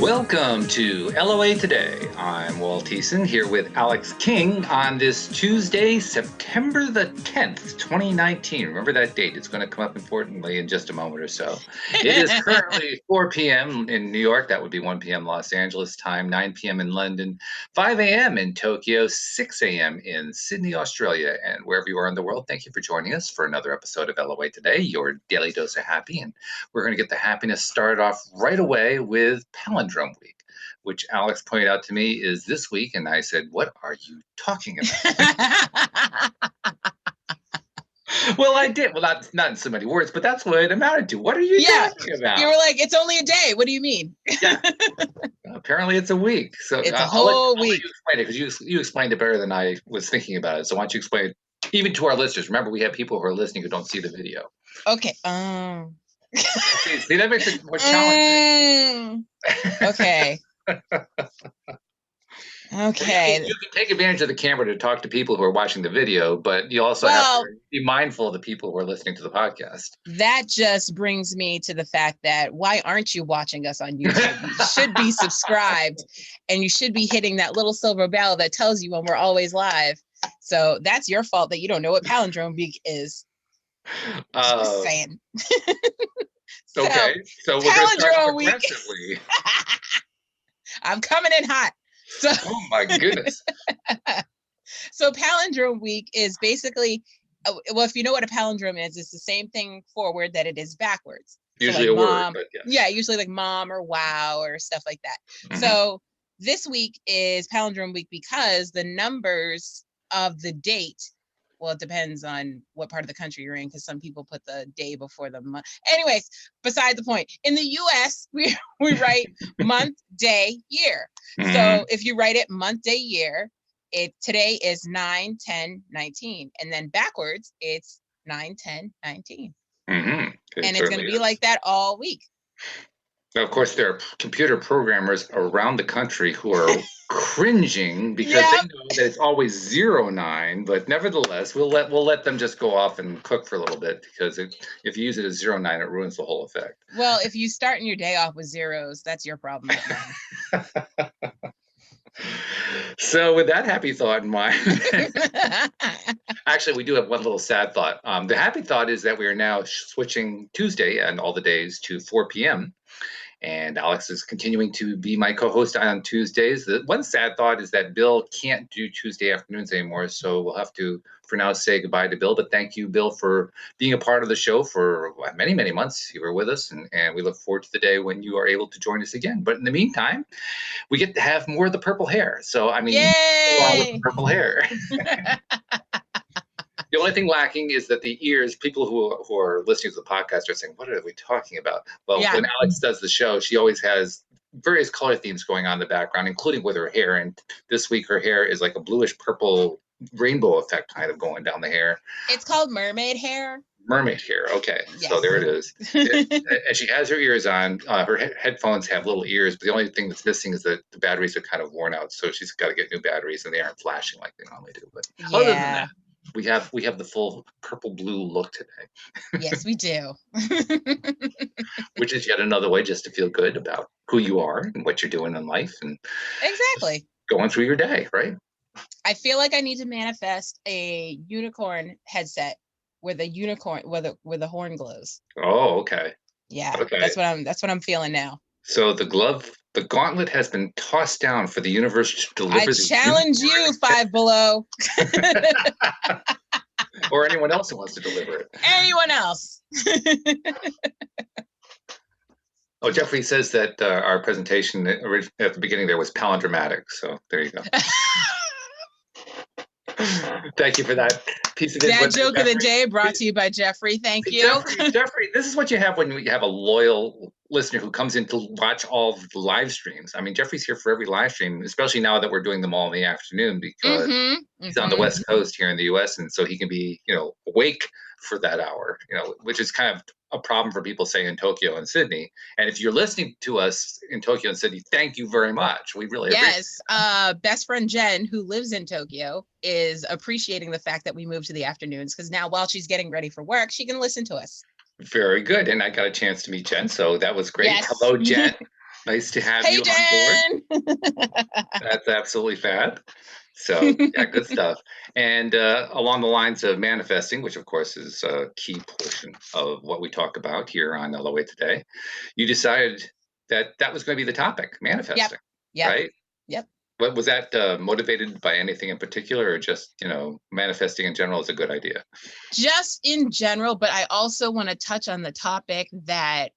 Welcome to LOA Today. I'm Walt Thiessen here with Alex King on this Tuesday, September the 10th, 2019. Remember that date. It's going to come up importantly in just a moment or so. It is currently 4 p.m. in New York. That would be 1 p.m. Los Angeles time, 9 p.m. in London, 5 a.m. in Tokyo, 6 a.m. in Sydney, Australia, and wherever you are in the world. Thank you for joining us for another episode of LOA Today, your daily dose of happy. And we're going to get the happiness started off right away with Palindrome Week, which Alex pointed out to me is this week. And I said, what are you talking about? Well, I did. Well, not in so many words, but that's what it amounted to. What are you talking about? You were like, it's only a day. What do you mean? Yeah. Apparently it's a week. So it's a whole week. I'll let you explain it because you explained it better than I was thinking about it. So why don't you explain it even to our listeners? Remember, we have people who are listening who don't see the video. Okay. See, that makes it more challenging. Okay. Okay. You can take advantage of the camera to talk to people who are watching the video, but you also have to be mindful of the people who are listening to the podcast. That just brings me to the fact that why aren't you watching us on YouTube? You should be subscribed, and you should be hitting that little silver bell that tells you when we're always live. So that's your fault that you don't know what Palindrome Week is. Just saying. Okay, so we're going to start progressively. I'm coming in hot. So, oh my goodness. So Palindrome Week is basically, well, if you know what a palindrome is, it's the same thing forward that it is backwards. Usually so like a mom, word, but yes. Yeah, usually like mom or wow or stuff like that. Mm-hmm. So this week is Palindrome Week because the numbers of the date, well, it depends on what part of the country you're in, because some people put the day before the month. Anyways, beside the point. In the U.S., we write month, day, year. Mm-hmm. So if you write it month, day, year, today is 9/10/19, and then backwards it's 9/10/19. Mm-hmm. And it's going to be like that all week. Now, of course, there are computer programmers around the country who are cringing because they know that it's always 09, but nevertheless, we'll let them just go off and cook for a little bit, because if you use it as 09, it ruins the whole effect. Well, if you starting your day off with zeros, that's your problem. So with that happy thought in mind, actually, we do have one little sad thought. The happy thought is that we are now switching Tuesday and all the days to 4 p.m. And Alex is continuing to be my co-host on Tuesdays. The one sad thought is that Bill can't do Tuesday afternoons anymore, so we'll have to, for now, say goodbye to Bill. But thank you, Bill, for being a part of the show for many, many months. You were with us, and we look forward to the day when you are able to join us again. But in the meantime, we get to have more of the purple hair. So, I mean, along with the purple hair. The only thing lacking is that the ears, people who are listening to the podcast are saying, what are we talking about? Well, when Alex does the show, she always has various color themes going on in the background, including with her hair. And this week, her hair is like a bluish purple rainbow effect kind of going down the hair. It's called mermaid hair. Mermaid hair. Okay. Yes. So there it is. And she has her ears on. Her headphones have little ears, but the only thing that's missing is that the batteries are kind of worn out. So she's got to get new batteries, and they aren't flashing like they normally do. But other than that, we have the full purple blue look today. Yes, we do. Which is yet another way just to feel good about who you are and what you're doing in life, and exactly going through your day, right? I feel like I need to manifest a unicorn headset with a unicorn with a horn glows. Oh, okay. Yeah, okay. That's what I'm feeling now. So the gauntlet has been tossed down for the universe to deliver. I challenge you, Five Below. Or anyone else who wants to deliver it. Anyone else. Oh, Jeffrey says that our presentation at the beginning there was palindromatic. So there you go. Thank you for that piece of input. That joke of the day brought to you by Jeffrey. Thank you. Jeffrey, this is what you have when you have a loyal listener who comes in to watch all of the live streams. I mean, Jeffrey's here for every live stream, especially now that we're doing them all in the afternoon, because he's on the West Coast here in the US, and so he can be, awake for that hour, which is kind of a problem for people, say, in Tokyo and Sydney. And if you're listening to us in Tokyo and Sydney, thank you very much. We really appreciate it. Best friend Jen, who lives in Tokyo, is appreciating the fact that we moved to the afternoons, because now while she's getting ready for work, she can listen to us. Very good. And I got a chance to meet Jen, so that was great. Yes. Hello, Jen. Nice to have Hey, you on board. Dan. That's absolutely fab. So yeah, good stuff. And along the lines of manifesting, which of course is a key portion of what we talk about here on LOA Today, you decided that that was going to be the topic, Yep. manifesting, Yep. right? Yep. What was that motivated by anything in particular, or just manifesting in general is a good idea? Just in general, but I also want to touch on the topic that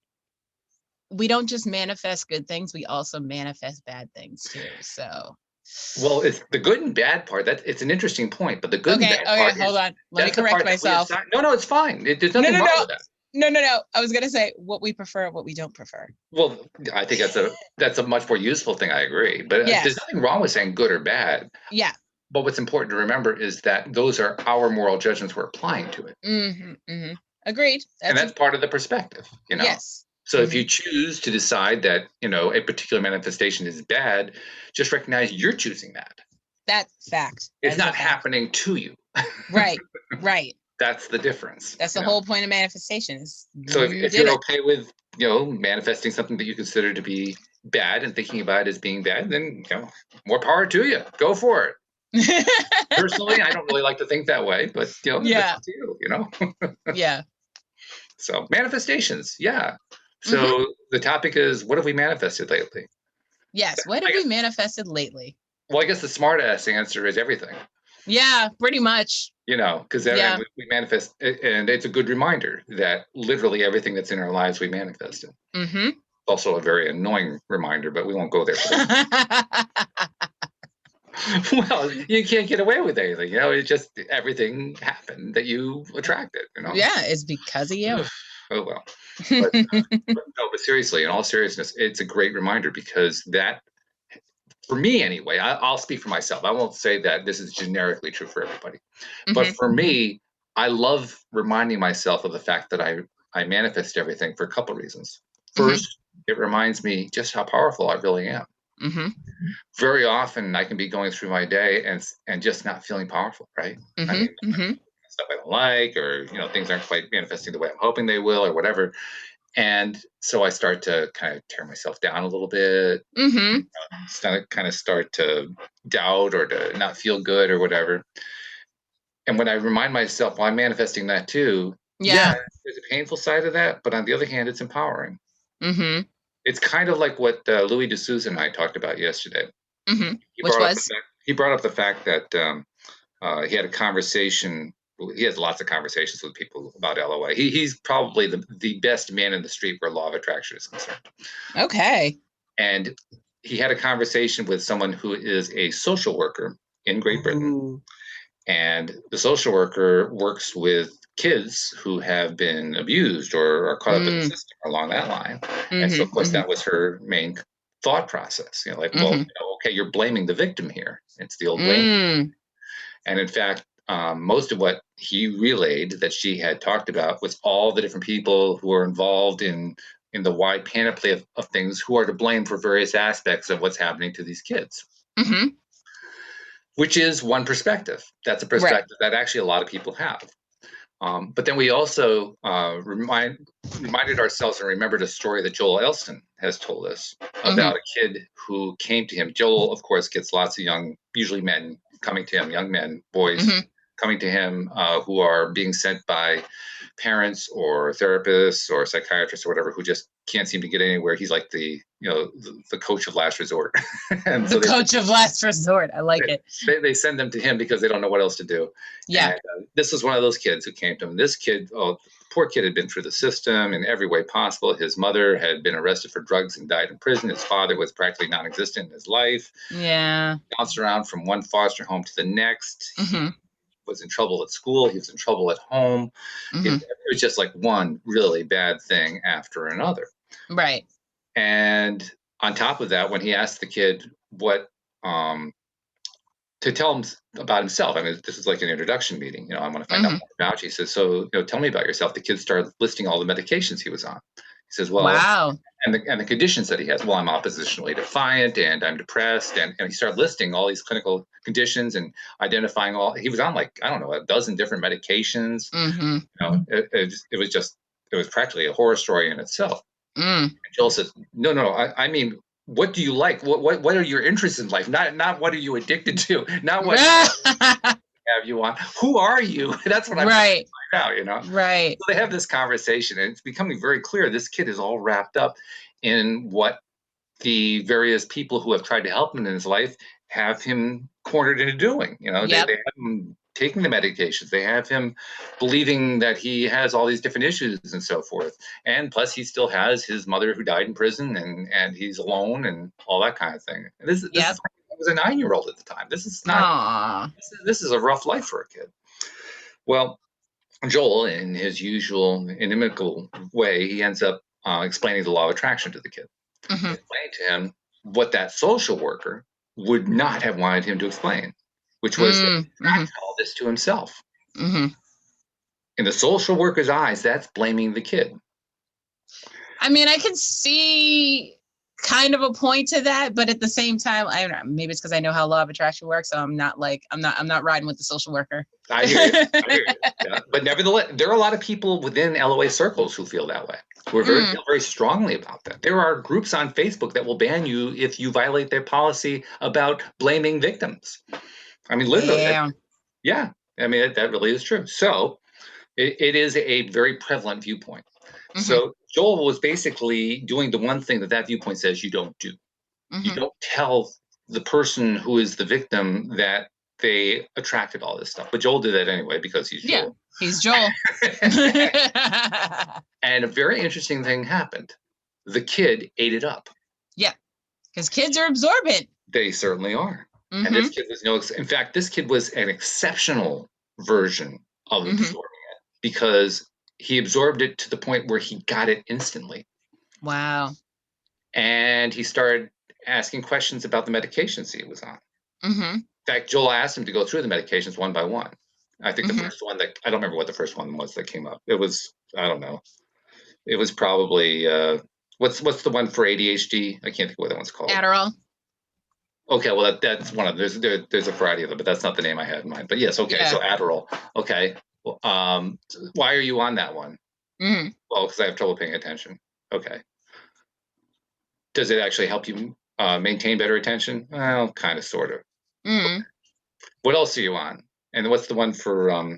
we don't just manifest good things, we also manifest bad things too. So Well, it's the good and bad part. That it's an interesting point, but the good and okay, bad okay, part hold is on. Let me that's the correct part that we myself. assign. No, no, it's fine. There's No, nothing no, wrong no. with that. No, no, no. I was gonna say what we prefer, what we don't prefer. Well, I think that's a much more useful thing. I agree, but there's Yes. nothing wrong with saying good or bad. Yeah. But what's important to remember is that those are our moral judgments we're applying to it, Mm-hmm. Mm-hmm. Agreed. and That's a that's part of the perspective. yes. So if Mm-hmm. you choose to decide that a particular manifestation is bad, just recognize you're choosing that. That fact. That It's is a not fact. happening to you. Right. Right. That's the difference. That's the whole point of manifestation is So you if did you're it. okay with manifesting something that you consider to be bad and thinking about it as being bad, then more power to you. Go for it. Personally, I don't really like to think that way, but that's Yeah. up to you. Yeah. So manifestations, yeah. Mm-hmm. So the topic is, what have we manifested lately? Yes. What I have we guess. manifested lately? Well, I guess the smart ass answer is everything. Yeah, pretty much. Because Yeah. we manifest, and it's a good reminder that literally everything that's in our lives we manifested. Mm-hmm. Also a very annoying reminder, but we won't go there for that. Well, you can't get away with anything. It's just everything happened that you attracted. Yeah, it's because of you. Oh well. But, no, but seriously, in all seriousness, it's a great reminder because that, for me anyway, I'll speak for myself. I won't say that this is generically true for everybody, but Mm-hmm. for me, I love reminding myself of the fact that I manifest everything for a couple of reasons. Mm-hmm. First, it reminds me just how powerful I really am. Mm-hmm. Very often I can be going through my day and just not feeling powerful, right? I Mm-hmm. mean, Mm-hmm. stuff I don't like, or things aren't quite manifesting the way I'm hoping they will, or whatever. And so I start to kind of tear myself down a little bit, Mm-hmm. start to doubt or to not feel good or whatever. And when I remind myself, well, I'm manifesting that too. Yeah, Yeah. there's a painful side of that, but on the other hand, it's empowering. Mm-hmm. It's kind of like what Louis D'Souza and I talked about yesterday. Mm-hmm. He Which brought up the was? fact he brought up the fact that he had a conversation. He has lots of conversations with people about LOA. He's probably the best man in the street where law of attraction is concerned. Okay. And he had a conversation with someone who is a social worker in Great Britain. Ooh. And the social worker works with kids who have been abused or are caught up in the Mm. system along that line. And so, of Mm-hmm. course, Mm-hmm. that was her main thought process. Well, Mm-hmm. okay, you're blaming the victim here. It's the old blame. Mm. And in fact, most of what he relayed that she had talked about was all the different people who are involved in the wide panoply of things who are to blame for various aspects of what's happening to these kids. Mm-hmm. Which is one perspective. That's a Right. perspective that actually a lot of people have. But then we also reminded ourselves and remembered a story that Joel Elston has told us Mm-hmm. about a kid who came to him. Joel, of course, gets lots of usually men coming to him, young men, boys Mm-hmm. coming to him who are being sent by parents or therapists or psychiatrists or whatever who just can't seem to get anywhere. He's like the coach of last resort. And The so coach of last resort. I like it. they send them to him because they don't know what else to do. Yeah. And this was one of those kids who came to him. This kid, the poor kid, had been through the system in every way possible. His mother had been arrested for drugs and died in prison. His father was practically non-existent in his life. Yeah. He bounced around from one foster home to the next. He Mm-hmm. was in trouble at school. He was in trouble at home. Mm-hmm. It was just like one really bad thing after another. Right. And on top of that, when he asked the kid what to tell him about himself. I mean, this is like an introduction meeting. I want to find out Mm-hmm. more about you. He says, so, tell me about yourself. The kid started listing all the medications he was on. He says, well, Wow. and the conditions that he has. Well, I'm oppositionally defiant and I'm depressed. And he started listing all these clinical conditions and identifying he was on like, I don't know, a dozen different medications. Mm-hmm. It was practically a horror story in itself. Mm. And Joel says, no, I mean, what do you like? What are your interests in life? Not what are you addicted to? Not what have you on? Who are you? That's what I'm trying Right. to find out. Right. So they have this conversation, and it's becoming very clear this kid is all wrapped up in what the various people who have tried to help him in his life have him cornered into doing. They Yep. have him taking the medications. They have him believing that he has all these different issues and so forth. And plus, he still has his mother who died in prison, and he's alone and all that kind of thing. And this Yep. is I was a 9-year-old at the time. This is not. Aww. This is a rough life for a kid. Well, Joel, in his usual inimical way, he ends up explaining the law of attraction to the kid. Mm-hmm. Explain to him what that social worker would not have wanted him to explain, which was that he not tell this to himself. Mm-hmm. In the social worker's eyes, that's blaming the kid. I mean, I can see kind of a point to that, but at the same time, I don't know, maybe it's because I know how law of attraction works, so I'm not riding with the social worker. I hear you. Yeah. But nevertheless, there are a lot of people within LOA circles who feel that way. Who feel very strongly about that. There are groups on Facebook that will ban you if you violate their policy about blaming victims. I mean, literally. Yeah. I mean, that really is true. So it is a very prevalent viewpoint. Mm-hmm. So Joel was basically doing the one thing that viewpoint says you don't do. Mm-hmm. You don't tell the person who is the victim that they attracted all this stuff. But Joel did that anyway because he's Joel. Yeah, he's Joel. And a very interesting thing happened. The kid ate it up. Yeah, because kids are absorbent. They certainly are. Mm-hmm. And this kid was in fact, this kid was an exceptional version of absorbing it because he absorbed it to the point where he got it instantly. Wow. And he started asking questions about the medications he was on. Mm-hmm. In fact, Joel asked him to go through the medications one by one. I think the first one I don't remember what the first one was that came up. It was, I don't know. It was probably, what's the one for ADHD? I can't think of what that one's called. Adderall. Okay, well, that's one of them. There's a variety of them, but that's not the name I had in mind. But yes, okay, yeah. So Adderall. Okay. Well, why are you on that one? Mm-hmm. Well, because I have trouble paying attention. Okay. Does it actually help you maintain better attention? Well, kind of, sort of. Mm-hmm. Okay. What else are you on? And what's the one for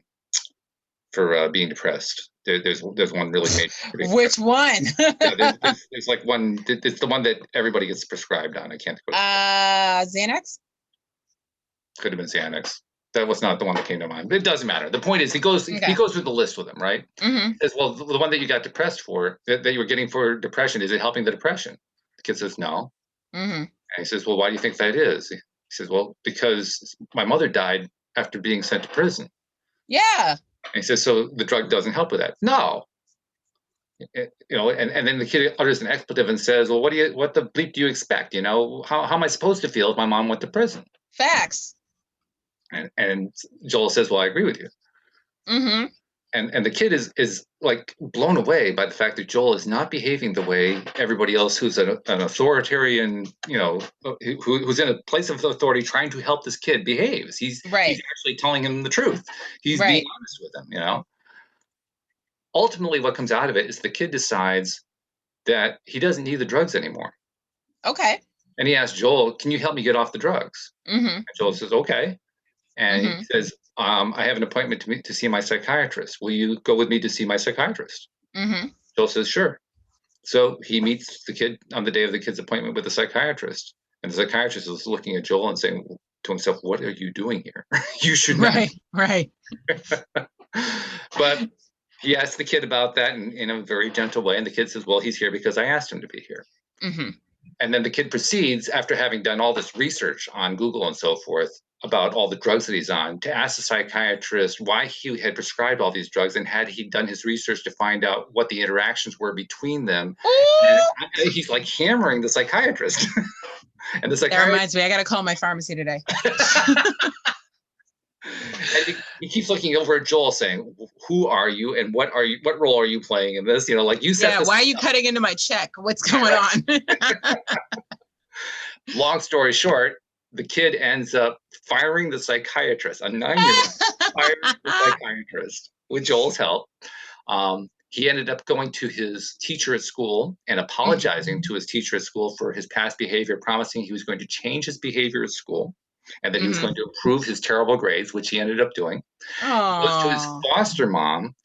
being depressed? There's one really major. Which one? Yeah, there's like one. It's the one that everybody gets prescribed on. I can't go. Xanax. Could have been Xanax. That was not the one that came to mind. But it doesn't matter. The point is, he goes through the list with them, right? Mm-hmm. Says, well, the one that you got depressed for, that you were getting for depression, is it helping the depression? The kid says no. Mm-hmm. And he says, well, why do you think that is? He says, well, because my mother died after being sent to prison. Yeah. And he says, so the drug doesn't help with that. No. And then the kid utters an expletive and says, well, what the bleep do you expect? How am I supposed to feel if my mom went to prison? Facts. And Joel says, well, I agree with you. Mm-hmm. And the kid is like blown away by the fact that Joel is not behaving the way everybody else who's an authoritarian, who's in a place of authority trying to help this kid behaves. He's actually telling him the truth. He's being honest with him, Ultimately, what comes out of it is the kid decides that he doesn't need the drugs anymore. Okay. And he asks Joel, can you help me get off the drugs? Mm-hmm. And Joel says, okay. And he says, I have an appointment to see my psychiatrist. Will you go with me to see my psychiatrist? Mm-hmm. Joel says, sure. So he meets the kid on the day of the kid's appointment with the psychiatrist. And the psychiatrist is looking at Joel and saying to himself, what are you doing here? You should not. Right. But he asks the kid about that in a very gentle way. And the kid says, well, he's here because I asked him to be here. Mm-hmm. And then the kid proceeds, after having done all this research on Google and so forth about all the drugs that he's on, to ask the psychiatrist why he had prescribed all these drugs and had he done his research to find out what the interactions were between them. And he's like hammering the psychiatrist. And the psychiatrist. That reminds me, I got to call my pharmacy today. And he keeps looking over at Joel saying, who are you and what role are you playing in this? Like you said. Yeah, why are you cutting into my check? What's going on? Long story short, the kid ends up firing the psychiatrist. A 9-year-old fires the psychiatrist with Joel's help. He ended up going to his teacher at school and apologizing to his teacher at school for his past behavior, promising he was going to change his behavior at school and that he was going to improve his terrible grades, which he ended up doing. He goes to his foster mom,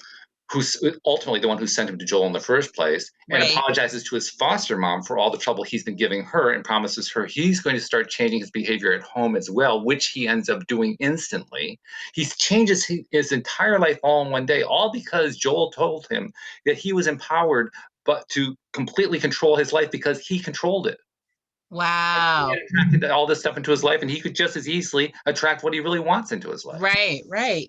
who's ultimately the one who sent him to Joel in the first place, and apologizes to his foster mom for all the trouble he's been giving her and promises her he's going to start changing his behavior at home as well, which he ends up doing instantly. He changes his entire life all in one day, all because Joel told him that he was empowered but to completely control his life because he controlled it. Wow. He attracted all this stuff into his life, and he could just as easily attract what he really wants into his life. Right.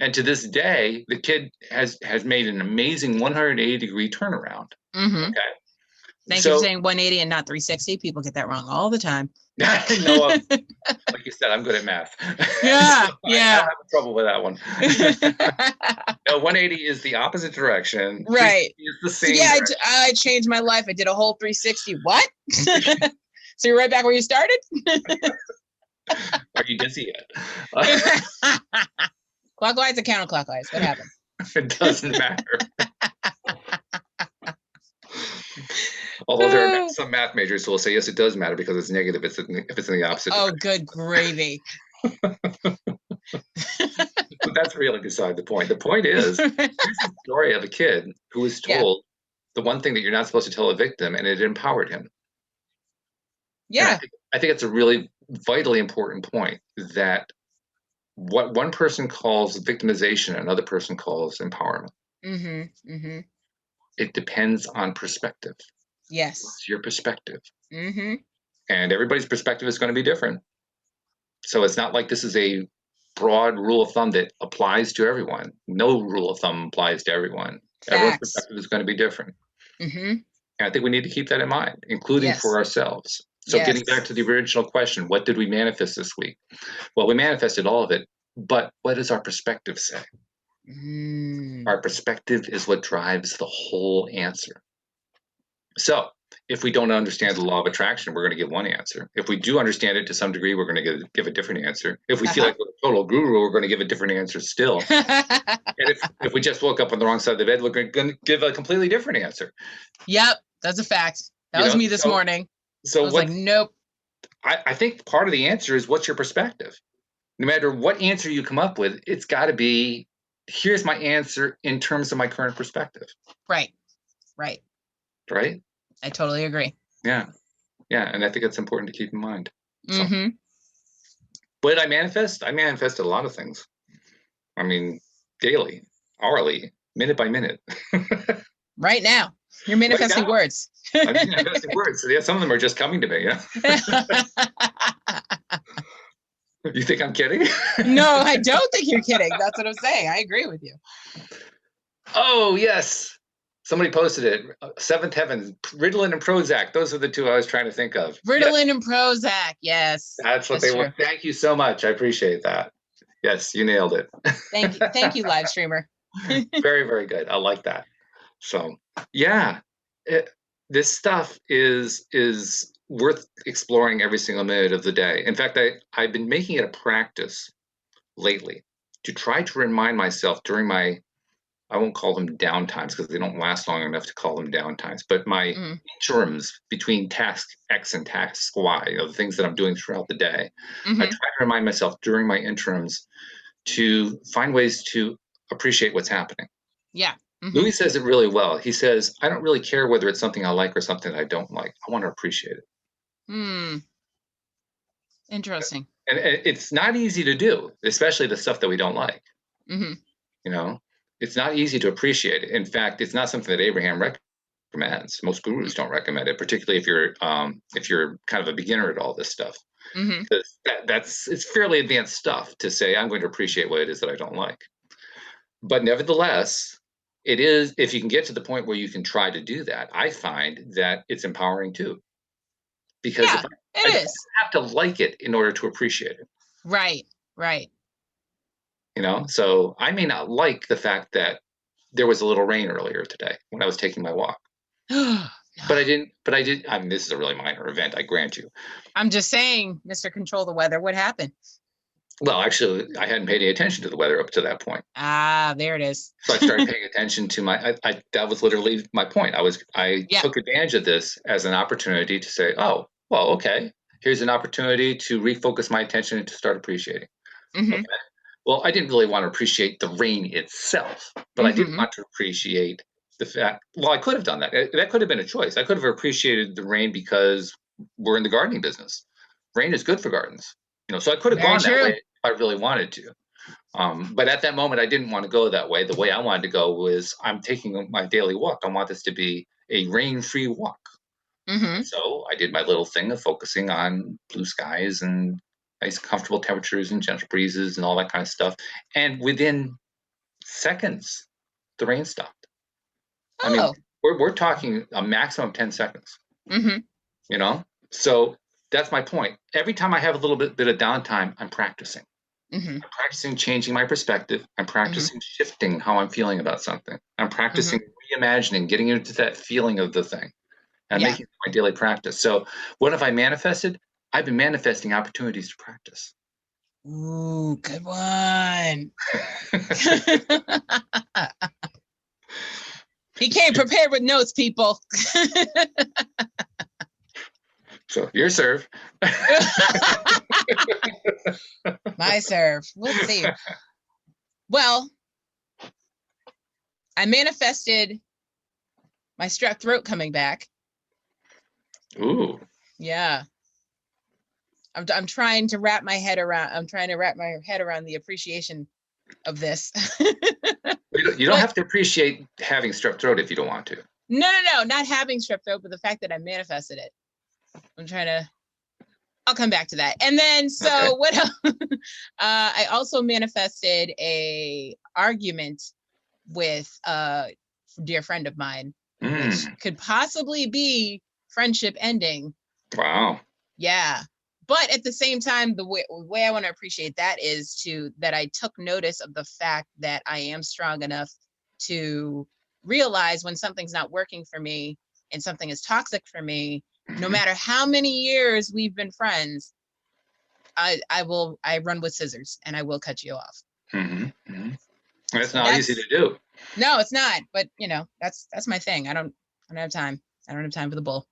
And to this day, the kid has made an amazing 180-degree turnaround. Okay. Thank you for saying 180 and not 360. People get that wrong all the time. I know. Like you said, I'm good at math. Yeah, so I don't have trouble with that one. No, 180 is the opposite direction. Right. It's the same. Yeah, I changed my life. I did a whole 360. What? So you're right back where you started? Are you dizzy yet? Clockwise or counterclockwise? What happened? It doesn't matter. Although there are some math majors who will say, yes, it does matter because it's negative if it's in the opposite direction. Oh, good gravy. But that's really beside the point. The point is, here's the story of a kid who was told the one thing that you're not supposed to tell a victim, and it empowered him. Yeah. I think it's a really vitally important point that what one person calls victimization, another person calls empowerment. It depends on perspective. Yes. What's your perspective? And everybody's perspective is going to be different. So it's not like this is a broad rule of thumb that applies to everyone. No rule of thumb applies to everyone. Facts. Everyone's perspective is going to be different. And I think we need to keep that in mind, including for ourselves. So getting back to the original question, what did we manifest this week? Well, we manifested all of it, but what does our perspective say? Our perspective is what drives the whole answer. So if we don't understand the law of attraction, we're going to give one answer. If we do understand it to some degree, we're going to give a different answer. If we feel like we're a total guru, we're going to give a different answer still. And if we just woke up on the wrong side of the bed, we're going to give a completely different answer. Yep, that's a fact. That was me this morning. So I was like, nope. I think part of the answer is what's your perspective? No matter what answer you come up with, it's got to be, here's my answer in terms of my current perspective. Right. I totally agree. Yeah. And I think it's important to keep in mind. So. What did I manifest? I manifested a lot of things. I mean, daily, hourly, minute by minute. Right now. You're manifesting words. I'm manifesting words. So yeah, some of them are just coming to me. Yeah. You think I'm kidding? No, I don't think you're kidding. That's what I'm saying. I agree with you. Oh, yes. Somebody posted it. Seventh Heaven, Ritalin and Prozac. Those are the two I was trying to think of. Ritalin and Prozac. Yes. That's what they were. Thank you so much. I appreciate that. Yes, you nailed it. Thank you, live streamer. Very, very good. I like that. So, yeah, this stuff is worth exploring every single minute of the day. In fact, I've been making it a practice lately to try to remind myself during my, I won't call them downtimes because they don't last long enough to call them downtimes, but my interims between task X and task Y, the things that I'm doing throughout the day. I try to remind myself during my interims to find ways to appreciate what's happening. Yeah. Louis says it really well. He says, I don't really care whether it's something I like or something I don't like. I want to appreciate it. Interesting. And it's not easy to do, especially the stuff that we don't like. It's not easy to appreciate it. In fact, it's not something that Abraham recommends. Most gurus don't recommend it, particularly if you're kind of a beginner at all this stuff. It's fairly advanced stuff to say, I'm going to appreciate what it is that I don't like. But nevertheless, it is, if you can get to the point where you can try to do that, I find that it's empowering too. Because I don't have to like it in order to appreciate it. Right. So I may not like the fact that there was a little rain earlier today when I was taking my walk. But I did. I mean, this is a really minor event, I grant you. I'm just saying, Mr. Control the Weather, what happened? Well, actually, I hadn't paid any attention to the weather up to that point. Ah, there it is. So I started paying attention to that was literally my point. I Yep. took advantage of this as an opportunity to say, oh, well, okay, here's an opportunity to refocus my attention and to start appreciating. Mm-hmm. Okay. Well, I didn't really want to appreciate the rain itself, but I did Mm-hmm. want to appreciate the fact. Well, I could have done that. That could have been a choice. I could have appreciated the rain because we're in the gardening business. Rain is good for gardens, so I could have Very gone that way true. if I really wanted to. But at that moment, I didn't want to go that way. The way I wanted to go was I'm taking my daily walk. I want this to be a rain-free walk. Mm-hmm. So I did my little thing of focusing on blue skies and nice, comfortable temperatures and gentle breezes and all that kind of stuff. And within seconds, the rain stopped. I mean, Oh. we're talking a maximum of 10 seconds, Mm-hmm. you know? So that's my point. Every time I have a little bit of downtime, I'm practicing. Mm-hmm. I'm practicing changing my perspective. I'm Mm-hmm. practicing shifting how I'm feeling about something. I'm Mm-hmm. practicing reimagining, getting into that feeling of the thing and Yeah. making it my daily practice. So, what have I manifested? I've been manifesting opportunities to practice. Ooh, good one. He came prepared with notes, people. So, your serve. My serve. Let's see. Well, I manifested my strep throat coming back. Ooh. Yeah. I'm trying to wrap my head around. I'm trying to wrap my head around the appreciation of this. You don't But have to appreciate having strep throat if you don't want to. no, not having strep throat, but the fact that I manifested it. I'm trying to. I'll come back to that. And then, so Okay. what else? I also manifested a argument with a dear friend of mine, which could possibly be friendship ending. Wow. Yeah. But at the same time, the way I want to appreciate that is that I took notice of the fact that I am strong enough to realize when something's not working for me and something is toxic for me, no matter how many years we've been friends, I run with scissors and I will cut you off. That's So not easy to do. no, it's not. But that's my thing. I don't have time. I don't have time for the bull.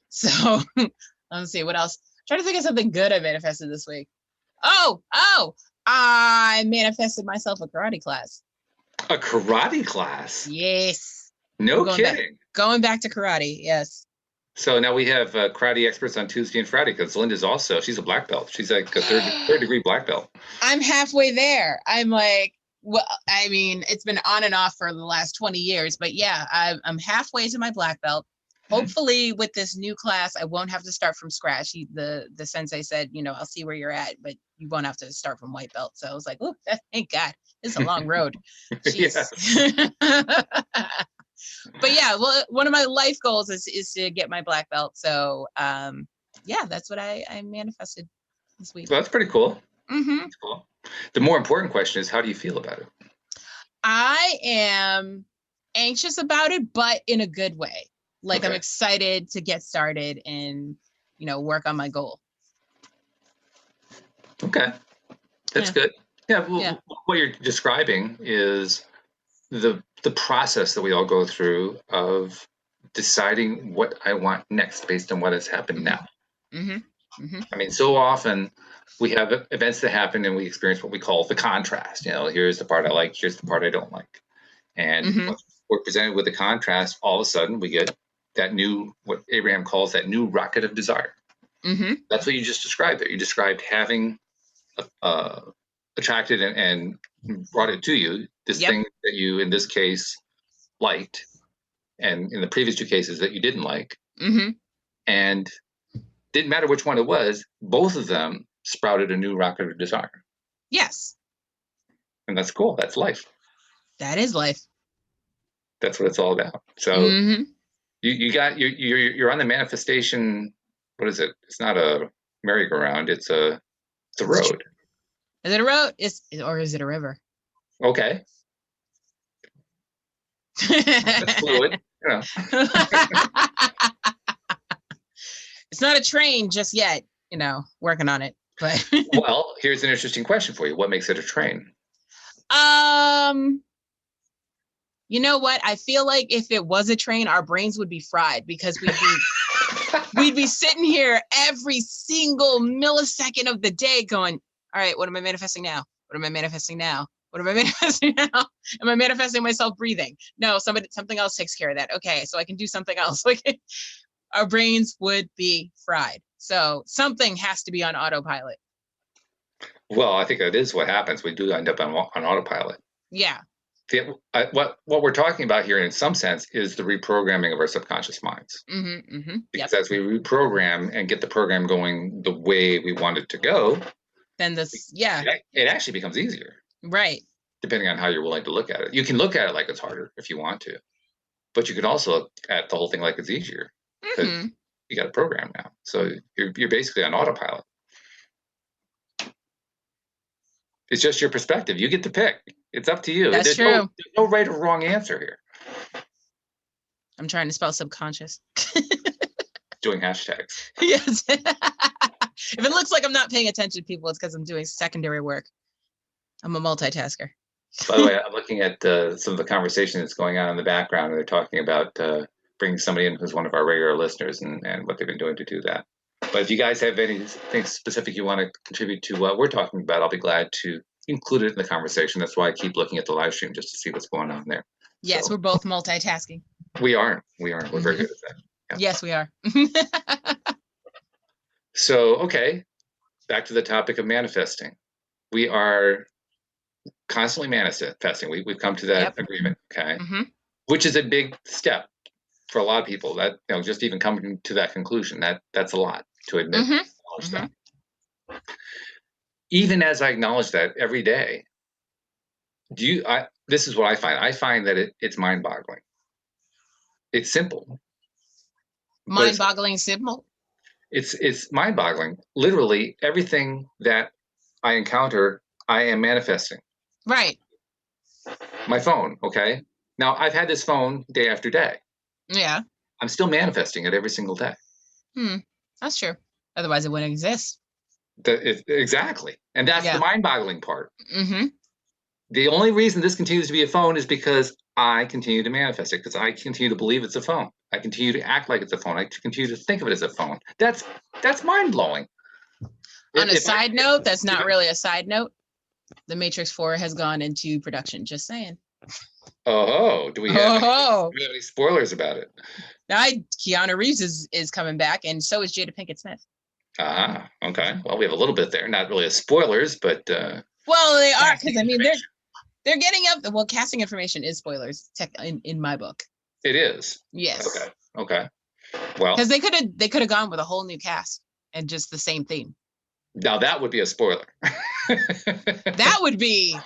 So let's see what else. I'm trying to think of something good I manifested this week. Oh, I manifested myself a karate class. A karate class? Yes. No kidding. Going back to karate, yes. So now we have karate experts on Tuesday and Friday because Linda's she's a black belt. She's like a third degree black belt. I'm halfway there. I'm like, well, I mean, it's been on and off for the last 20 years, but yeah, I'm halfway to my black belt. Hopefully with this new class, I won't have to start from scratch. The sensei said, I'll see where you're at, but you won't have to start from white belt. So I was like, oh, thank God. It's a long road. Jeez. But yeah, well, one of my life goals is to get my black belt. So yeah, that's what I manifested this week. Well, that's pretty cool. Mm-hmm. That's cool. The more important question is, how do you feel about it? I am anxious about it, but in a good way. Like, okay. I'm excited to get started and, work on my goal. Okay. That's good. Yeah, well, what you're describing is the process that we all go through of deciding what I want next based on what has happened now. I mean, so often we have events that happen and we experience what we call the contrast. Here's the part I like, here's the part I don't like. And once we're presented with the contrast, all of a sudden we get that new, what Abraham calls that new rocket of desire. That's what you just described there. You described having attracted and brought it to you, this thing that you, in this case, liked, and in the previous two cases that you didn't like. And didn't matter which one it was, both of them sprouted a new rocket of desire. Yes. And that's cool. That's life. That is life. That's what it's all about. So you're on the manifestation. What is it? It's not a merry-go-round. It's a road. Is it a road? Or is it a river? Okay. That's fluid. It's not a train just yet, working on it. But Well, here's an interesting question for you. What makes it a train? you know what? I feel like if it was a train, our brains would be fried because we'd be sitting here every single millisecond of the day going, all right, what am I manifesting now? What am I manifesting now? What am I manifesting now? Am I manifesting myself breathing? No, something else takes care of that. Okay, so I can do something else. Like our brains would be fried. So something has to be on autopilot. Well, I think that is what happens. We do end up on autopilot. Yeah. What we're talking about here, in some sense, is the reprogramming of our subconscious minds. Mm-hmm, mm-hmm. Because as we reprogram and get the program going the way we want it to go, then it actually becomes easier. Right. Depending on how you're willing to look at it. You can look at it like it's harder if you want to, but you can also look at the whole thing like it's easier because you got a program now. So you're basically on autopilot. It's just your perspective. You get to pick. It's up to you. There's no right or wrong answer here. I'm trying to spell subconscious. Doing hashtags. Yes. If it looks like I'm not paying attention to people, it's because I'm doing secondary work. I'm a multitasker. By the way, I'm looking at some of the conversation that's going on in the background, and they're talking about bringing somebody in who's one of our regular listeners and what they've been doing to do that. But if you guys have anything specific you want to contribute to what we're talking about, I'll be glad to include it in the conversation. That's why I keep looking at the live stream just to see what's going on there. Yes, we're both multitasking. We are. We're very good at that. Yeah. Yes, we are. So, okay, back to the topic of manifesting. We are constantly manifesting. We've come to that agreement, okay? Which is a big step for a lot of people. That just even coming to that conclusion, that's a lot to admit. That. Even as I acknowledge that every day, this is what I find. I find that it's mind-boggling. It's simple. Mind-boggling simple. It's mind-boggling. Literally everything that I encounter, I am manifesting. Right. My phone, okay? Now, I've had this phone day after day. Yeah. I'm still manifesting it every single day. That's true. Otherwise, it wouldn't exist. Exactly. And that's the mind-boggling part. The only reason this continues to be a phone is because I continue to manifest it, because I continue to believe it's a phone. I continue to act like it's a phone. I continue to think of it as a phone. That's mind-blowing. On a side note, that's not really a side note. The Matrix 4 has gone into production. Just saying. Oh, do we have any spoilers about it? Keanu Reeves is coming back, and so is Jada Pinkett Smith. Ah, okay. Well, we have a little bit there. Not really as spoilers, but well, they are, because I mean they're getting up. Well, casting information is spoilers in my book. It is. Yes. Okay. Well, because they could have gone with a whole new cast and just the same theme. Now that would be a spoiler. That would be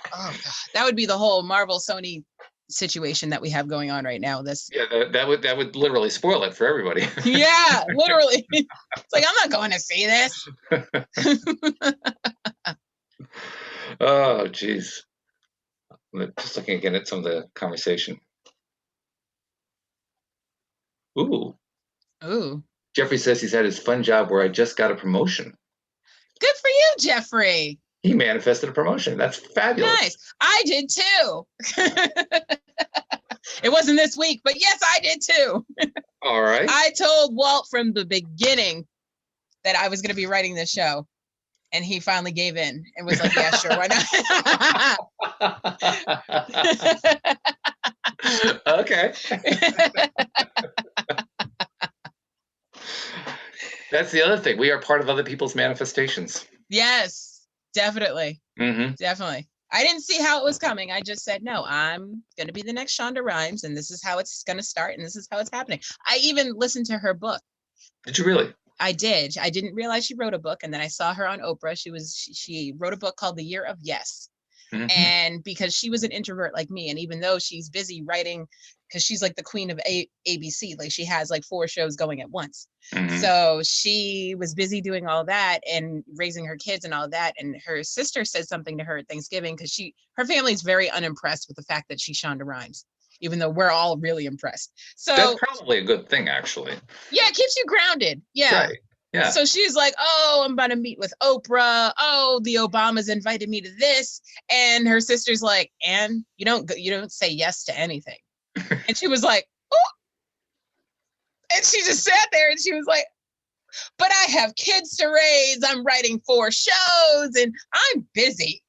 the whole Marvel Sony situation that we have going on right now. That would literally spoil it for everybody. Yeah, literally. It's like, I'm not going to see this. Oh, geez. Just looking again at some of the conversation. Ooh. Jeffrey says he's had his fun job where I just got a promotion. Good for you, Jeffrey. He manifested a promotion. That's fabulous. Nice. I did too. It wasn't this week, but yes, I did too. All right. I told Walt from the beginning that I was going to be writing this show, and he finally gave in and was like, yeah, sure, why not? Okay. That's the other thing. We are part of other people's manifestations. Yes, definitely. Definitely. I didn't see how it was coming. I just said, no, I'm going to be the next Shonda Rhimes, and this is how it's going to start, and this is how it's happening. I even listened to her book. Did you really? I did. I didn't realize she wrote a book, and then I saw her on Oprah. She wrote a book called The Year of Yes. And because she was an introvert like me, and even though she's busy writing, because she's like the queen of ABC, like she has like 4 shows going at once. So she was busy doing all that and raising her kids and all that. And her sister said something to her at Thanksgiving, because her family's very unimpressed with the fact that she's Shonda Rhimes, even though we're all really impressed. So that's probably a good thing, actually. Yeah, it keeps you grounded. Yeah. Right. Yeah. So she's like, oh, I'm about to meet with Oprah. Oh, the Obamas invited me to this. And her sister's like, Anne, you don't say yes to anything. And she was like, oh. And she just sat there and she was like, but I have kids to raise. I'm writing 4 shows and I'm busy.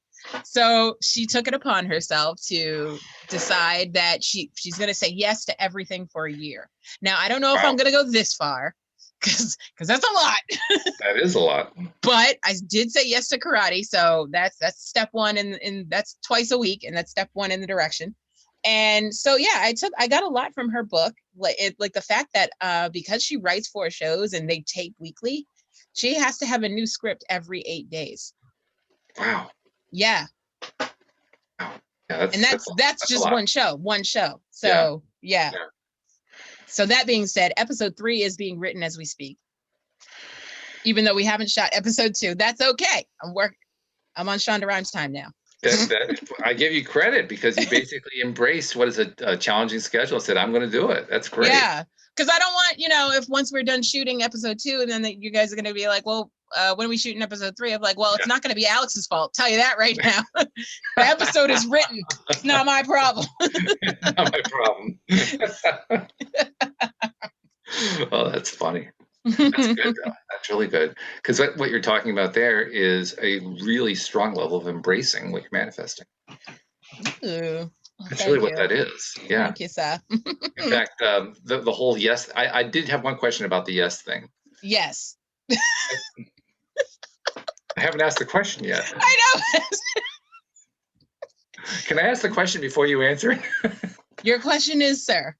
So she took it upon herself to decide that she's going to say yes to everything for a year. Now, I don't know if I'm going to go this far because that's a lot. That is a lot. But I did say yes to karate. So that's step one, and that's twice a week. And that's step one in the direction. And so, yeah, I got a lot from her book, like the fact that because she writes 4 shows and they tape weekly, she has to have a new script every 8 days. Wow. Yeah. Wow. Yeah, that's just one show. So yeah. So that being said, episode 3 is being written as we speak. Even though we haven't shot episode 2, that's okay. I'm on Shonda Rhimes time now. I give you credit because you basically embraced what is a challenging schedule and said, I'm going to do it. That's great. Yeah. Because I don't want, if once we're done shooting episode 2, and then you guys are going to be like, well, when are we shooting episode 3? I'm like, well, it's not going to be Alex's fault. Tell you that right now. The episode is written. It's not my problem. Not my problem. Oh, that's funny. That's good, though. That's really good. Because what you're talking about there is a really strong level of embracing what you're manifesting. Ooh, that's really what that is. Yeah. Thank you, sir. In fact, the whole yes, I did have one question about the yes thing. Yes. I haven't asked the question yet. I know. Can I ask the question before you answer it? Your question is, sir.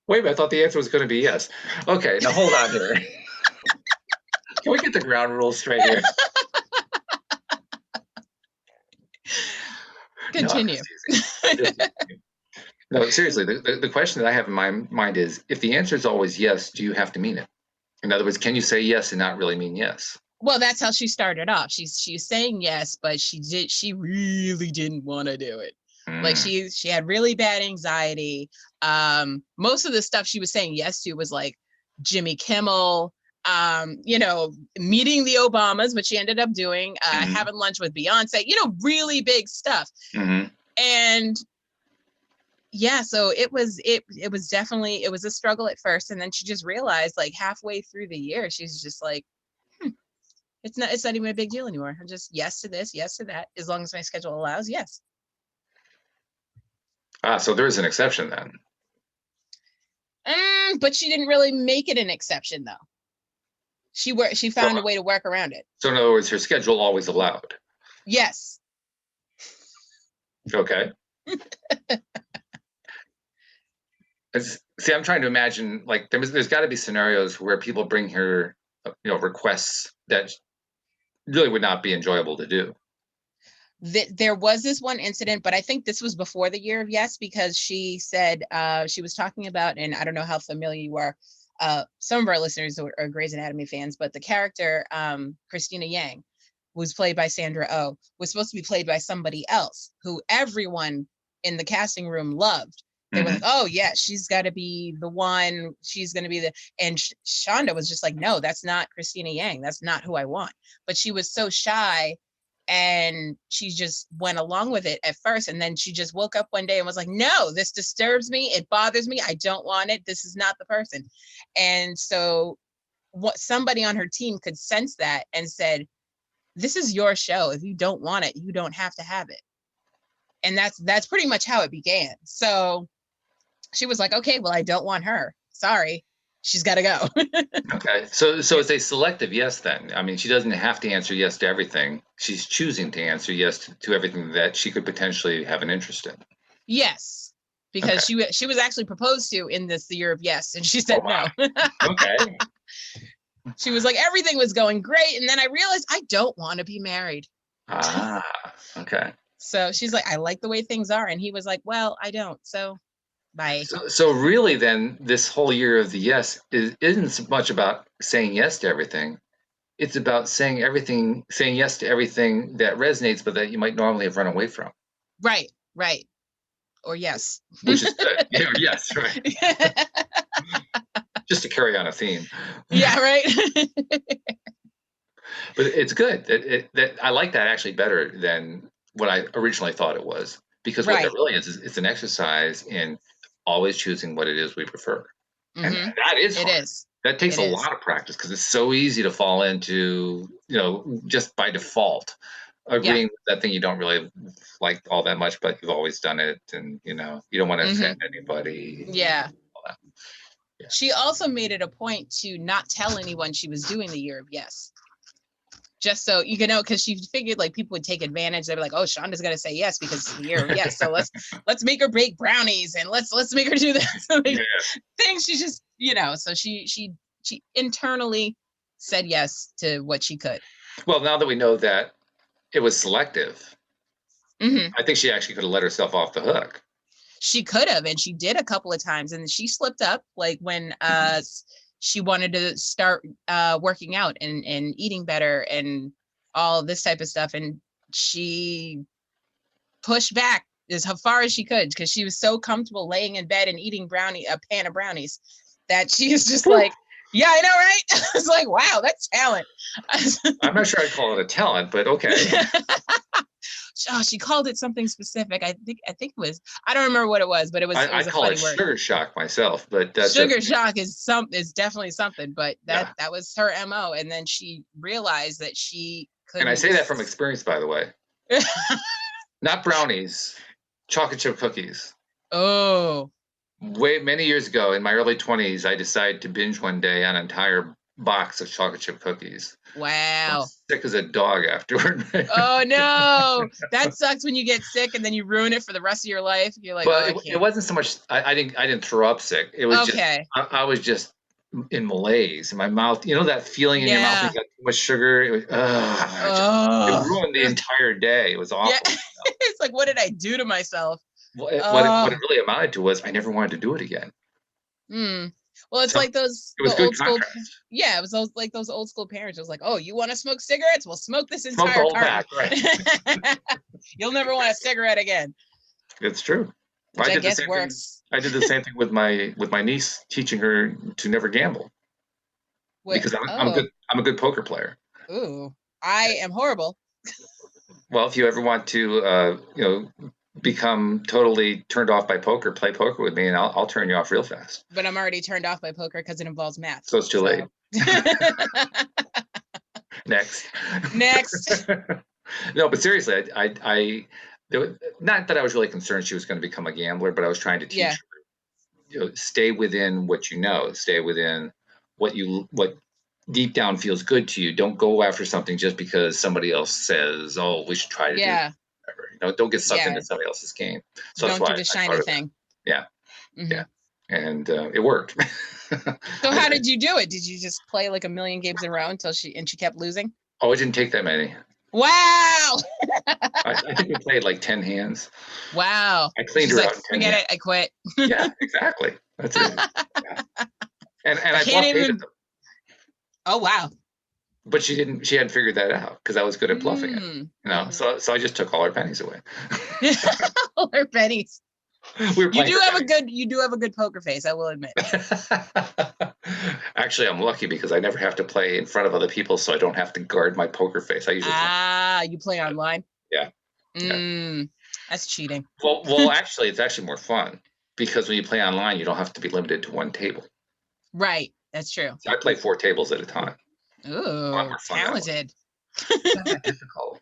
Wait a minute, I thought the answer was going to be yes. Okay, now hold on here. Can we get the ground rules straight here? Continue. No, seriously, the question that I have in my mind is, if the answer is always yes, do you have to mean it? In other words, can you say yes and not really mean yes? Well, that's how she started off. She's saying yes, but she really didn't want to do it. Like she had really bad anxiety. Most of the stuff she was saying yes to was like Jimmy Kimmel, meeting the Obamas, which she ended up doing, having lunch with Beyonce, really big stuff. And yeah, so it was definitely, it was a struggle at first. And then she just realized, like, halfway through the year, she's just like, it's not even a big deal anymore. I'm just yes to this, yes to that, as long as my schedule allows. Yes. So there is an exception then. But she didn't really make it an exception, though. She found a way to work around it. So in other words, her schedule always allowed. Yes. Okay. See, I'm trying to imagine, like, there's got to be scenarios where people bring her, requests that really would not be enjoyable to do. There was this one incident, but I think this was before the year of yes, because she said she was talking about, and I don't know how familiar you are, some of our listeners are Grey's Anatomy fans, but the character Christina Yang, who's played by Sandra Oh, was supposed to be played by somebody else who everyone in the casting room loved. They were like, oh yeah, she's got to be the one. She's going to be and Shonda was just like, no, that's not Christina Yang. That's not who I want. But she was so shy. And she just went along with it at first. And then she just woke up one day and was like, no, this disturbs me. It bothers me. I don't want it. This is not the person. And so somebody on her team could sense that and said, this is your show. If you don't want it, you don't have to have it. And that's pretty much how it began. So she was like, okay, well, I don't want her. Sorry. She's got to go. Okay. So it's a selective yes then. I mean, she doesn't have to answer yes to everything. She's choosing to answer yes to everything that she could potentially have an interest in. Yes. Because she was actually proposed to in the year of yes. And she said no. Okay. She was like, everything was going great. And then I realized I don't want to be married. Okay. So she's like, I like the way things are. And he was like, well, I don't. So bye. So really then this whole year of the yes isn't so much about saying yes to everything. It's about saying yes to everything that resonates, but that you might normally have run away from. Right. Or yes. Which is good. Yes, right. Just to carry on a theme. Yeah, right. But it's good. That I like that actually better than what I originally thought it was. Because what that Right. really is it's an exercise in always choosing what it is we prefer. And Mm-hmm. that is It hard. is. That takes It a is. lot of practice because it's so easy to fall into, just by default, Yeah. agreeing with that thing you don't really like all that much, but you've always done it, and you don't want to Mm-hmm. offend anybody. Yeah. All that. Yeah. She also made it a point to not tell anyone she was doing the year of yes. Just so you know, because she figured like people would take advantage. They'd be like, "Oh, Shonda's gonna say yes because it's the year of yes. So let's make her bake brownies and let's make her do this." Like, Yeah. things she just So she internally said yes to what she could. Well, now that we know that it was selective, Mm-hmm. I think she actually could have let herself off the hook. She could have, and she did a couple of times, and she slipped up like when she wanted to start working out and eating better and all this type of stuff, and she pushed back as far as she could because she was so comfortable laying in bed and eating a pan of brownies that she was just like, yeah, I know, right? I was like, wow, that's talent. I'm not sure I'd call it a talent, but okay. Oh, she called it something specific. I think it was, I don't remember what it was, but it was I a call funny it word. sugar shock myself, but that's Sugar okay. shock is definitely something, but Yeah. that was her MO. And then she realized that she And I couldn't. say that from experience, by the way. Not brownies, chocolate chip cookies. Oh, Many years ago, in my early 20s, I decided to binge one day on an entire box of chocolate chip cookies. I wow. was sick as a dog afterward. Oh no, that sucks when you get sick and then you ruin it for the rest of your life. You're like, oh, But I it can't. wasn't so much. I didn't throw up sick. It was just Okay. I was just in malaise in my mouth. You know that feeling in your mouth when Yeah. you got too much sugar. It was, it Oh. ruined the entire day. It was Yeah. awful. It's like, what did I do to myself? What it Oh. really amounted to was I never wanted to do it again. Hmm. Well, it's So like it the was good old school. contrast. Yeah, it was like those old school parents. It was like, oh, you want to smoke cigarettes? Well, smoke this Smoke the entire whole carton. pack, right? You'll never want a cigarette again. It's true. Which I I did the guess same thing. works. I did the same thing with my niece, teaching her to never gamble What? because I'm Oh, good. I'm a good poker player. ooh, I am horrible. Well, if you ever want to, become totally turned off by poker, play poker with me, and I'll turn you off real fast. But I'm already turned off by poker because it involves math. So it's too late. Next. Next. No, but seriously, not that I was really concerned she was going to become a gambler, but I was trying to teach Yeah. her, stay within what you know, stay within what deep down feels good to you. Don't go after something just because somebody else says, "Oh, we should try to do Yeah. whatever." Don't get sucked Yeah. into somebody else's game. So that's Don't why do the I shiny taught her that. thing. Yeah, Mm-hmm. yeah, and it worked. So how did you do it? Did you just play like a million games in a row until she kept losing? Oh, it didn't take that many. Wow. I think we played like 10 hands. Wow. I cleaned She's her like, out in 10 forget hands. it. I quit. Yeah, exactly. That's it. Yeah. And I I can't bluffed 8 of even. them, Oh, wow. but she hadn't figured that out because I was good at bluffing it. Mm-hmm. So I just took all her pennies away. All her pennies. We were playing for pennies. You do have a good poker face, I will admit. Actually, I'm lucky because I never have to play in front of other people, so I don't have to guard my poker face. I usually play. You play online? Yeah. Yeah. That's cheating. Well, actually, it's actually more fun because when you play online, you don't have to be limited to one table. Right. That's true. So I play 4 tables at a time. A lot Ooh, more fun that way. talented. It's not that difficult.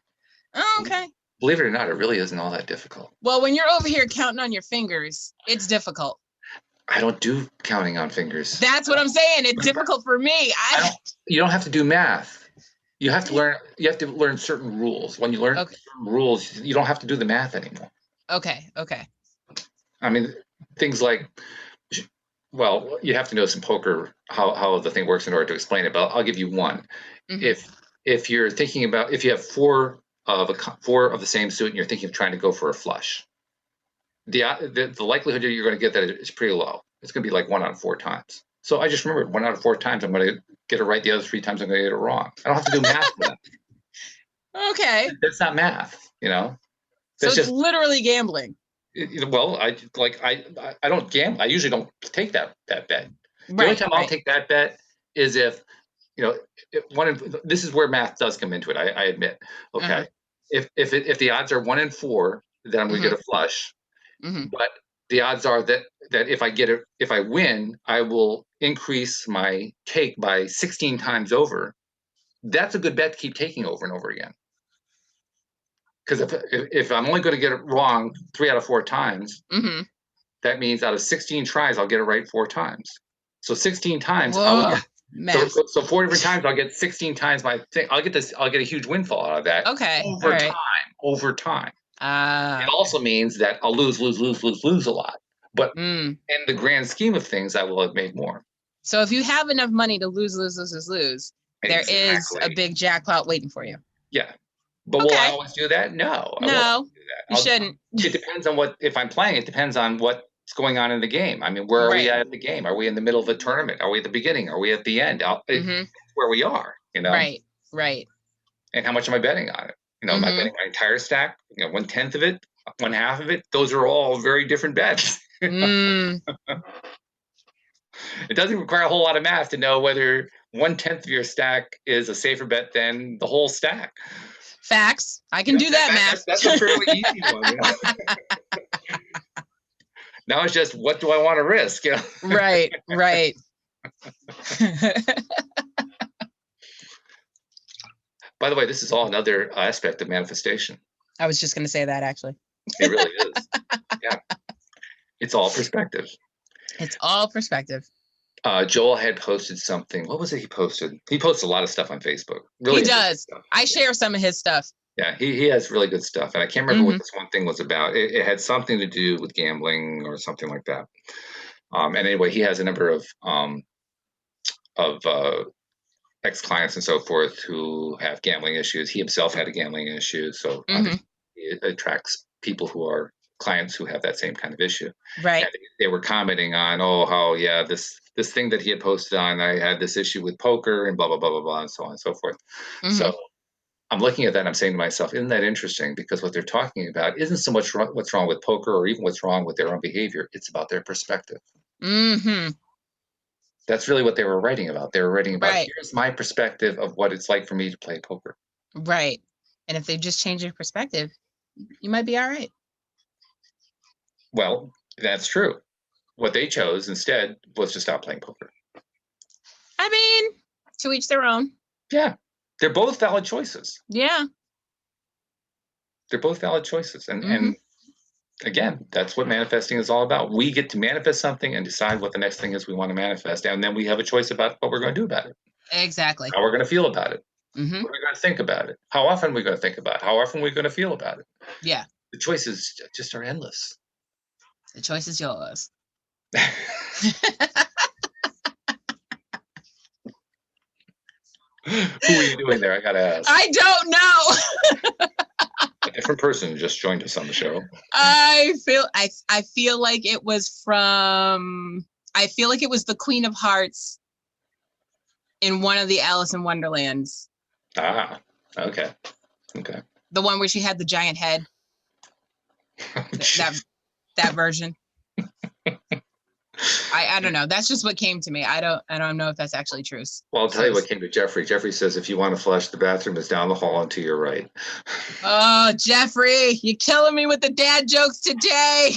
Oh, okay. Believe it or not, it really isn't all that difficult. Well, when you're over here counting on your fingers, it's difficult. I don't do counting on fingers. That's what I'm saying. It's difficult for me. You don't have to do math. You have to learn certain rules. When you learn certain rules, you don't have to do the math anymore. Okay. I mean, things like, well, you have to know some poker, how the thing works in order to explain it, but I'll give you one. Mm-hmm. If you're thinking about, if you have four of the same suit and you're thinking of trying to go for a flush, the likelihood you're going to get that is pretty low. It's going to be like 1 out of 4 times. So I just remembered 1 out of 4 times I'm going to get it right. The other 3 times I'm going to get it wrong. I don't have to do math for that. Okay. That's not math, So That's it's just literally gambling. well, I don't gamble. I usually don't take that bet. The only time I'll right. take that bet is if, this is where math does come into it. I admit. Uh-huh. Okay, if the odds are 1 in 4 that I'm going to Mm-hmm. get a flush, Mm-hmm. but the odds are that if I win, I will increase my take by 16 times over. That's a good bet to keep taking over and over again. Because if I'm only going to get it wrong 3 out of 4 times, Mm-hmm. that means out of 16 tries, I'll get it right 4 times. So 16 times, I will Whoa, get. So, math. so 4 different times, I'll get 16 times my thing. I'll get a huge windfall out of that Okay, all over right. time. Over time. It Uh, also means that I'll lose a lot. But mm. in the grand scheme of things, I will have made more. So if you have enough money to lose, there is a Exactly. big jackpot waiting for you. Yeah. But will I Okay. always do that? No, I won't always No, do that. you shouldn't. It depends on if I'm playing, it depends on what's going on in the game. I mean, where are we Right. at the game? Are we in the middle of a tournament? Are we at the beginning? Are we at the end? Mm-hmm. Where we are, Right. Right. and how much am I betting on it? Am I Mm-hmm. betting my entire stack? 1/10 of it, 1/2 of it? Those are all very different bets. Mm. It doesn't require a whole lot of math to know whether 1/10 of your stack is a safer bet than the whole stack. Facts. I can do that math. That's a fairly easy one. Now it's just, what do I want to risk? Right. Right. By the way, this is all another aspect of manifestation. I was just going to say that actually. It really is. Yeah. It's all perspective. It's all perspective. Joel had posted something. What was it he posted? He posts a lot of stuff on Facebook. He Really interesting does. stuff. I share some of his stuff. Yeah, he has really good stuff. And I can't remember what this one thing was about. It had something to do with gambling or something like that. And anyway, he has a number of ex-clients and so forth who have gambling issues. He himself had a gambling issue, so obviously it attracts people who are clients who have that same kind of issue. Right. And they were commenting on, how this thing that he had posted on, I had this issue with poker and blah blah blah blah blah and so on and so forth. So I'm looking at that and I'm saying to myself, isn't that interesting? Because what they're talking about isn't so much what's wrong with poker or even what's wrong with their own behavior. It's about their perspective. Mm-hmm. That's really what they were writing about. They were writing about, Right. here's my perspective of what it's like for me to play poker. Right. And if they just change your perspective, you might be all right. Well, that's true. What they chose instead was to stop playing poker. I mean, to each their own. Yeah. They're both valid choices. Yeah. They're both valid choices. And again, that's what manifesting is all about. We get to manifest something and decide what the next thing is we want to manifest. And then we have a choice about what we're going to do about it. Exactly. How we're going to feel about it. What are we going to think about it? How often are we going to think about it? How often are we going to feel about it? Yeah. The choices just are endless. The choice is yours. Who are you doing there? I got to ask. I don't know. A different person just joined us on the show. I feel like it was the Queen of Hearts in one of the Alice in Wonderlands. Ah, okay. The one where she had the giant head. that version. I don't know. That's just what came to me. I don't know if that's actually true. Well, I'll tell you what came to Jeffrey. Jeffrey says, if you want to flush, the bathroom is down the hall and to your right. Oh, Jeffrey, you're killing me with the dad jokes today.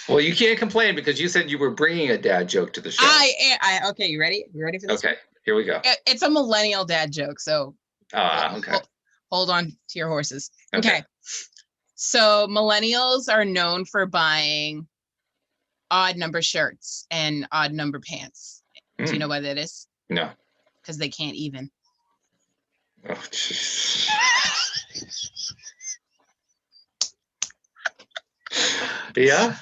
Well, you can't complain because you said you were bringing a dad joke to the show. Okay, you ready? You ready for this? Okay, here we go. It's a millennial dad joke, so okay. Hold on to your horses. Okay. So millennials are known for buying odd number shirts and odd number pants. Do you know why that is? No. Because they can't even. Oh, jeez. Yeah?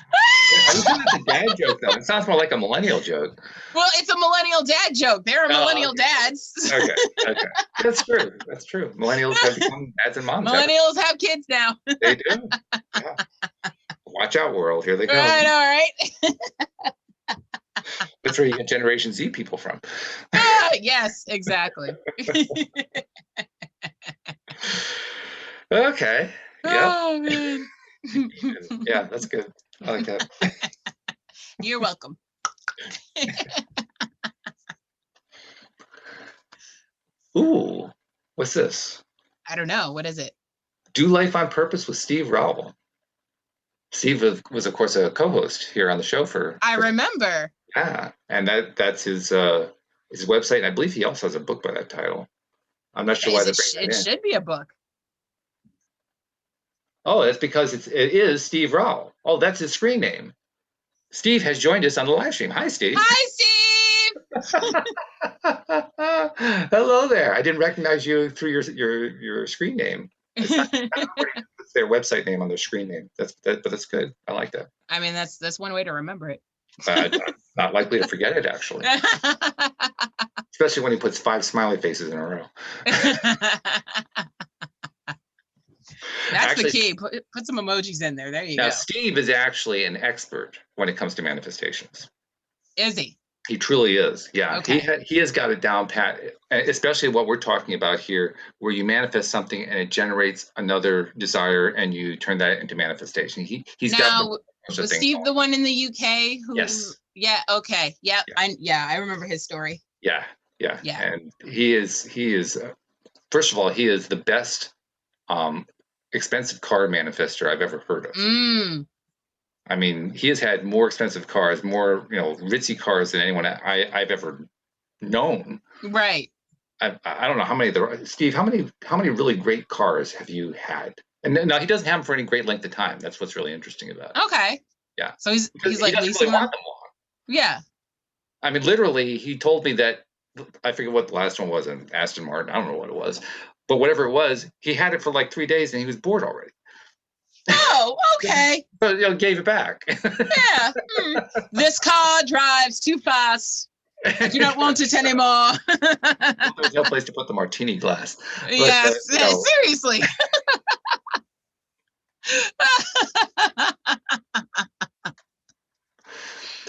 I was doing a dad joke, though. It sounds more like a millennial joke. Well, it's a millennial dad joke. There are millennial dads. Okay. That's true. Millennials have become dads and moms. Millennials have kids now. They do. Yeah. Watch out, world. Here they come. I know, right? That's where you get Generation Z people from. Yes, exactly. Okay. Yeah. Oh, man. Yeah, that's good. I like that. You're welcome. Ooh, what's this? I don't know. What is it? Do Life on Purpose with Steve Rowell. Steve was, of course, a co-host here on the show I for remember. yeah, and that's his website. And I believe he also has a book by that title. I'm not sure why Is they're it? bringing It that in. should be a book. Oh, that's because it is Steve Rowell. Oh, that's his screen name. Steve has joined us on the live stream. Hi, Steve. Hi, Steve. Hello there. I didn't recognize you through your screen name. It's not it's their website name on their screen name. But that's good. I like that. I mean, that's one way to remember it. I'm not likely to forget it, actually, especially when he puts 5 smiley faces in a row. That's Actually, the key. Put some emojis in there. There you now go. Steve is actually an expert when it comes to manifestations. Is he? He truly is. Yeah, Okay. he has got it down pat, especially what we're talking about here, where you manifest something and it generates another desire, and you turn that into manifestation. He's got Now, the was thing Steve going. the one in the UK who? Yes. Yeah. Okay. Yep. Yeah. I remember his story. Yeah, yeah, Yeah. and he is first of all, he is the best um, expensive car manifester I've ever heard of. Mm. I mean, he has had more expensive cars, more ritzy cars than anyone I've ever known. Right. I don't know how many there are. Steve, how many really great cars have you had? And now he doesn't have them for any great length of time. That's what's really interesting about it. Okay. Yeah, So he's because he like doesn't really leasing want them. them long. Yeah. I mean, literally, he told me that I forget what the last one was, an Aston Martin. I don't know what it was, but whatever it was, he had it for like 3 days and he was bored already. Oh, okay. So gave it back. Yeah. This car drives too fast. I do not want it anymore. There's no place to put the martini glass. But, Yes. Seriously.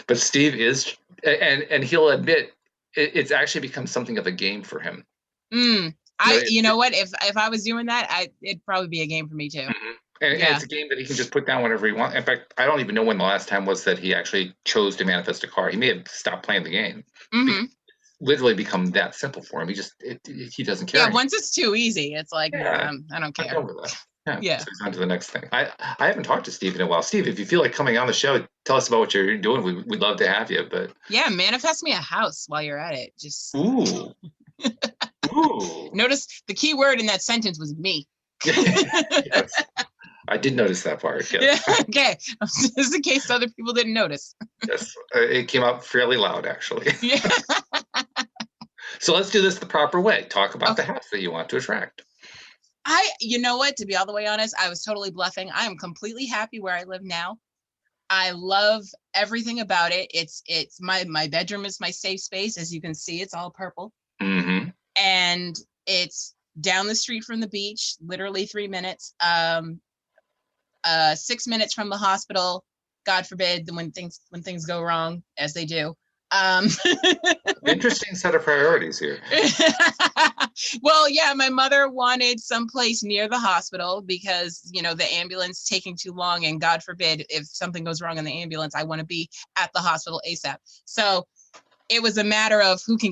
but Steve is, and he'll admit it's actually become something of a game for him. You know what? If I was doing that, it'd probably be a game for me too. Mm-hmm. And Yeah. it's a game that he can just put down whenever he wants. In fact, I don't even know when the last time was that he actually chose to manifest a car. He may have stopped playing the game. Mm-hmm. It's literally become that simple for him. He doesn't care. Yeah. Anymore. Once it's too easy, it's like, Yeah, I don't I'm care. done with that. Yeah. Yeah. So he's on to the next thing. I haven't talked to Steve in a while. Steve, if you feel like coming on the show, tell us about what you're doing. We'd love to have you. But Yeah, manifest me a house while you're at it. Just ooh. Ooh. notice the key word in that sentence was me. Yes. I did notice that part. Yes. Yeah, okay. Just in case other people didn't notice. Yes. It came out fairly loud, actually. Yeah. So let's do this the proper way. Talk about Okay. the house that you want to attract. You know what? To be all the way honest, I was totally bluffing. I am completely happy where I live now. I love everything about it. It's my bedroom is my safe space. As you can see, it's all purple. Mm-hmm. And it's down the street from the beach, literally 3 minutes. 6 minutes from the hospital. God forbid when things go wrong, as they do. Interesting set of priorities here. Well, yeah, my mother wanted someplace near the hospital because, the ambulance taking too long, and God forbid if something goes wrong in the ambulance, I want to be at the hospital ASAP. So it was a matter of who can get